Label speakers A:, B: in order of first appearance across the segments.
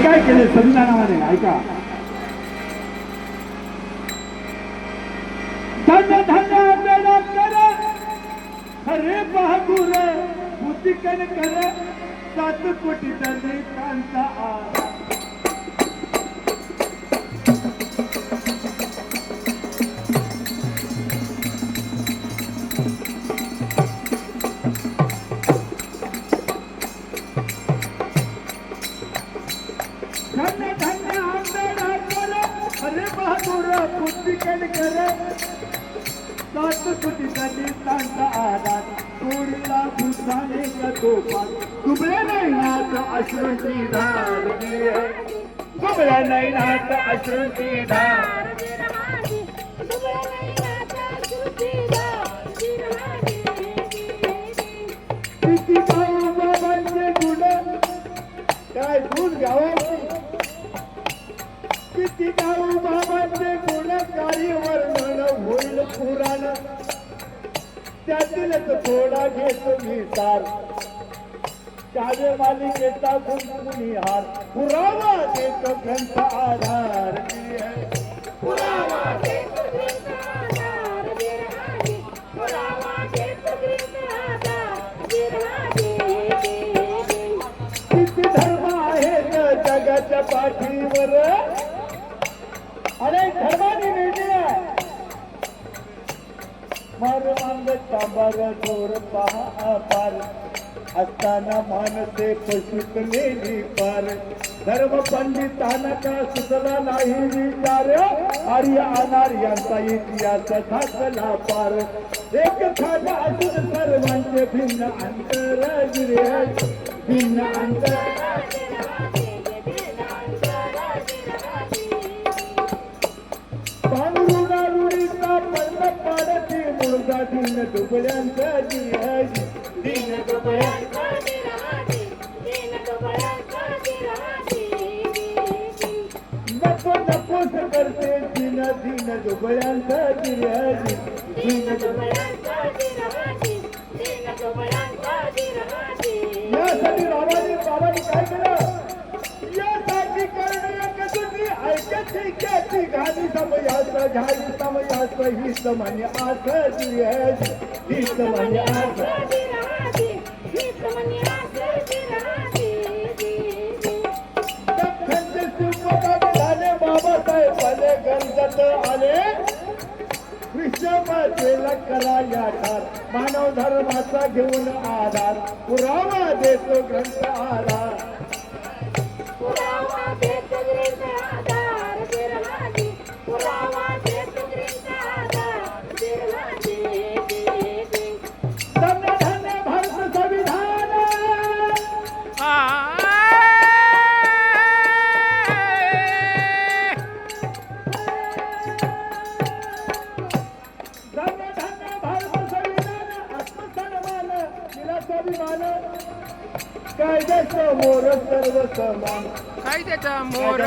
A: काय केले संविधानामध्ये ऐका. धन्य धन्य आंबेडकर खरे बहादूर बुद्धिकन कर 7 कोटी दलितांचा आधार. धन्य धन्य आंबेडकर खरे बहादूर बुद्धिकन कर 7 कोटी दलितांचा आधार. तोडला भूताने का तोफा तुबळे नाही नाथ अश्रूंची धार गिरे. तुबळे नाही नाथ अश्रूंची धार. किती गाऊ बाबांचे गुण काय गुण गावाचे. किती गाऊ बाबांचे गुण काही वर्णन होईल पुराण. त्यातीलच थोडा घेतो मी सार. काव्य मालिकेचा गुणगुणी हार. पुरावा देतो ग्रंथ आधार.
B: पुरावा देतो ग्रंथ आधार. पुरावा देतो ग्रंथ आधार.
A: किती धर्म आहेत जगाच्या पाठीवर. अनेक धर्मांनी मिळते मानवांग चांबार जोर पहा पार. असताना मानसे पशुतलेली पार. धर्म पंडितांना का सुचला नाही विचार. आर्य अनार्यांचा इतिहास झाकला पार. एक खाटा असून सर्वांचे भिन्न अंतर गिरे. भिन्न अंतर पांघरुणा रुढीचा पडला पाडती मुळगा. दिन दुबळ्यांचा जिहाजी. दिन दुबळ्यांचा नको नकोस करते दिन. दिन दुबळ्यांचा जिहाजी. दिन यासाठी बाबांनी काय केलं. यासाठी करण्याची ऐकायची घ्यायची गाणी समयाचं घ्यायची समयाचं हित म्हणे आस जिहाजी. हित म्हणे आस. बाबासाहेब भले गरजत आले. विश्वमातेला करा या ठार. मानव धर्माचा घेऊन आधार. पुरावा देतो ग्रंथ आधार.
B: पुरावा देतो ग्रंथ आधार. पुरावा देतो ग्रंथ आधार.
A: धन्य धन्य भारत संविधान. धन्य धन्य भारत संविधान. आत्मसन्मान दिला स्वाभिमान. कायद्यासमोर सर्व समान.
C: कायद्यासमोर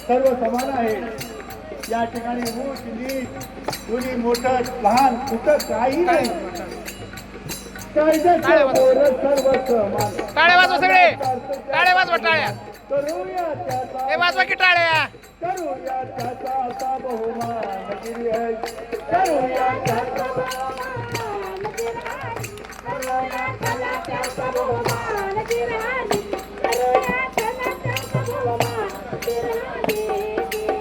A: सर्व समान आहे. या ठिकाणी ऊच नीच कुणी मोठं लहान कुठं काही नाही. कायद्यासमोर सर्व समान.
C: टाळ्या वाजवा सगळे. टाळ्या वाजवा टाळ्या.
A: करूया त्याचा.
C: हे वाजवा की टाळ्या.
A: करूया त्याचा असा बहुमान गिरी. करूया त्याचा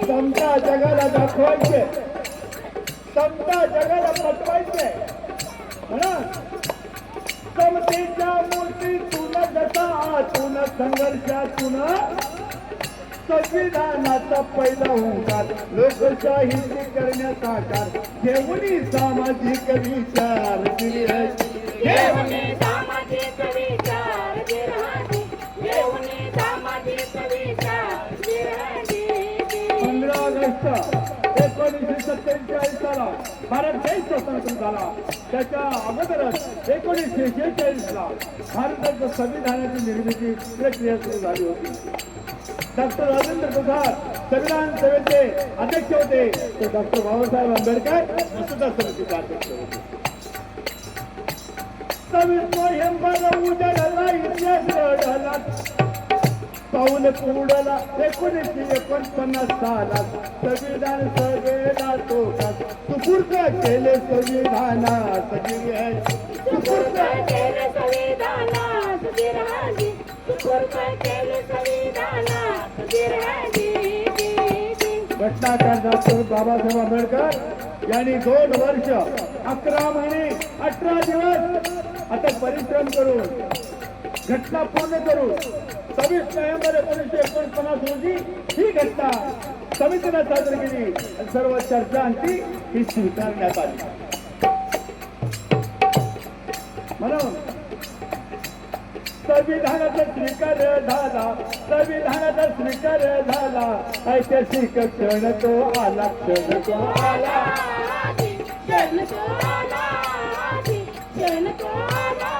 A: समता जगाला दाखवायचे. समता जगाला पटवायचे. म्हणा समतेच्या मूर्तीतून जसा आतून संघर्षातून संविधानाचा पैदा होणार. लोकशाही करण्याचा कार घेऊन सामाजिक विचार.
B: सामाजिक विचार. सामाजिक विचार.
A: 15 ऑगस्ट 1947 साला भारत देश स्वतंत्र झाला. त्याच्या अगोदरच 1946 ला भारताच्या संविधानाची निर्मिती प्रक्रिया सुरू झाली होती. डॉक्टर राजेंद्र प्रसाद संविधान सभेचे अध्यक्ष होते. ते डॉक्टर बाबासाहेब आंबेडकर मसुदा समितीचे अध्यक्ष होते. 26 नोव्हेंबर उजाडला इतिहास घडला. पाऊल पुढला 1949 सालात संविधान सभेला टोकात सुपूर्द केले संविधानात
B: सुपूर्द केले संविधानात गिरहाजी सुपूर्द केले संविधानात गिरहाजी
A: घटनाकार डॉक्टर बाबासाहेब आंबेडकर यांनी 2 वर्ष 11 महिने 18 दिवस आता परिश्रम करून घटना पूर्ण करून 26 नोव्हेंबर 1949 रोजी ही घटना समितीने सादर केली आणि सर्व चर्चांची ही स्वीकारण्यात आली. म्हणून संविधानाचा स्वीकार झाला ऐतिहासिक क्षण तो आला क्षण तो आला.
B: क्षण तो आला क्षण तो आला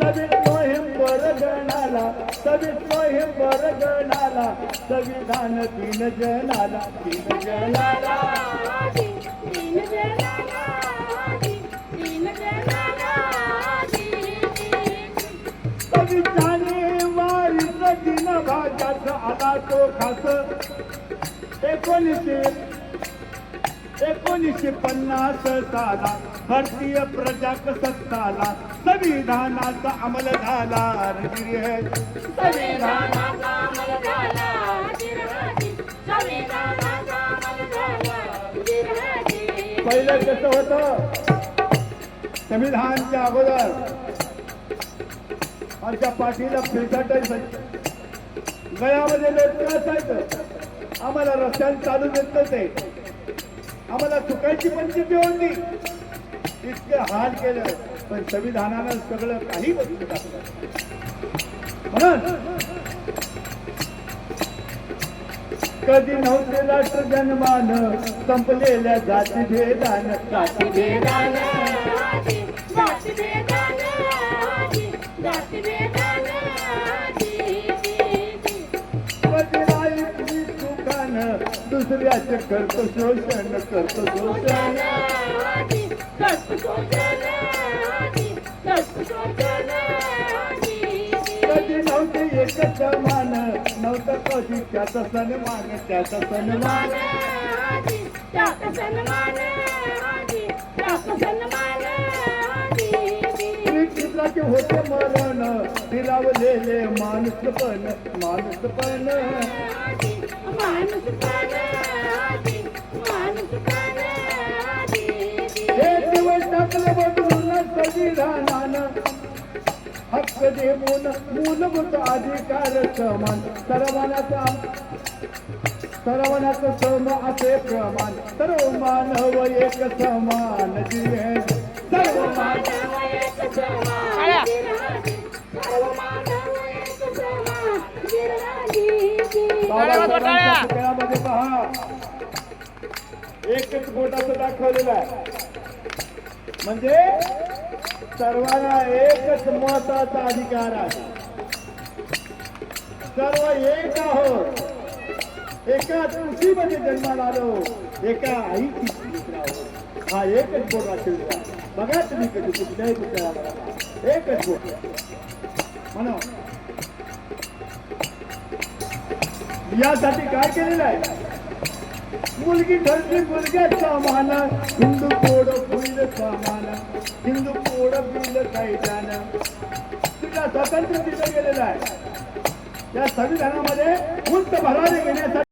A: 26 नोव्हेंबर गणाला 26 नोव्हेंबर गणाला संविधान दिन जनाला दिन जनाला. 26 जानेवारीचा दिन भाग्याचा आला तो खास 1950 साला भारतीय प्रजासत्ताला संविधानाचा अंमल झाला.
B: संविधानाचा अंमल झाला गिरहाजी संविधानाचा अंमल झाला गिरहाजी
A: पहिलं कसं होतं संविधानच्या अगोदर आमच्या पाठीला फिरसाट गळ्यामध्ये लोटकं असायचं. आम्हाला रस्त्याने चालू देत नव्हते. आम्हाला चुकायची पंचायती होती. इतके हाल केलं पण संविधानानं सगळं काही बदलून टाकलं. म्हणून कधी नव्हते राष्ट्र जन्मान संपलेल्या जाती भेदान दुसऱ्याचे करतो शोषण कधी नव्हते एकच समान नव्हतं कधी त्याचा सन्मान श्रीकृष्णाचे होते मरण फिरावलेले माणूसपण हे दिवस टाकलं बदलून संविधानानं हक्क देऊन मूलभूत अधिकार समान सर्वांचं सम असे प्रमाण सर्व मानव एक समान सर्व मानव
B: एक समान
A: खेळामध्ये पहा एकच बोटाचं दाखवलेलं आहे. म्हणजे सर्वांना एकच मताचा अधिकार आहे. सर्व एक आहोत. एका तुळशीमध्ये जन्माला आलो. एका आईची पुत्र आहोत. हा एकच बोट वाचलेला आहे. बघा तुम्ही कधी कुठल्याही पुतळ्याला एकच बोट. म्हणून यासाठी काय केलेलं आहे. मुलगी ठरली मुलग्या सामान हिंदू कोड होईल सामान हिंदू कोड बिल कायद्यान तुला स्वातंत्र्य दिलं गेलेलं आहे. या संविधानामध्ये उंच भरारी घेण्यासाठी